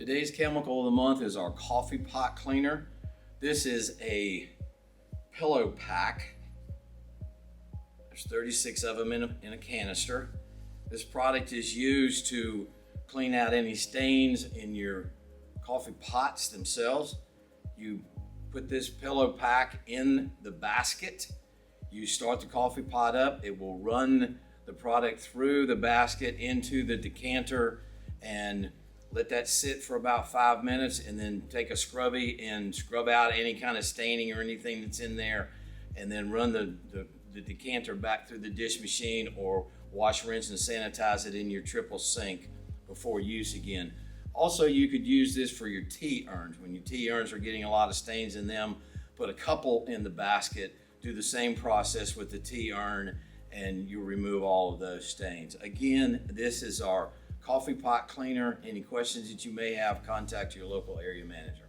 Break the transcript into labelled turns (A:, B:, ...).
A: Today's chemical of the month is our coffee pot cleaner. This is a pillow pack. There's 36 of them in a canister. This product is used to clean out any stains in your coffee pots themselves. You put this pillow pack in the basket. You start the coffee pot up. It will run the product through the basket into the decanter and let that sit for about 5 minutes, and then take a scrubby and scrub out any kind of staining or anything that's in there, and then run the decanter back through the dish machine, or wash, rinse, and sanitize it in your triple sink before use again. Also, you could use this for your tea urns. When your tea urns are getting a lot of stains in them, put a couple in the basket, do the same process with the tea urn, and you remove all of those stains. Again, this is our coffee pot cleaner. Any questions that you may have, contact your local area manager.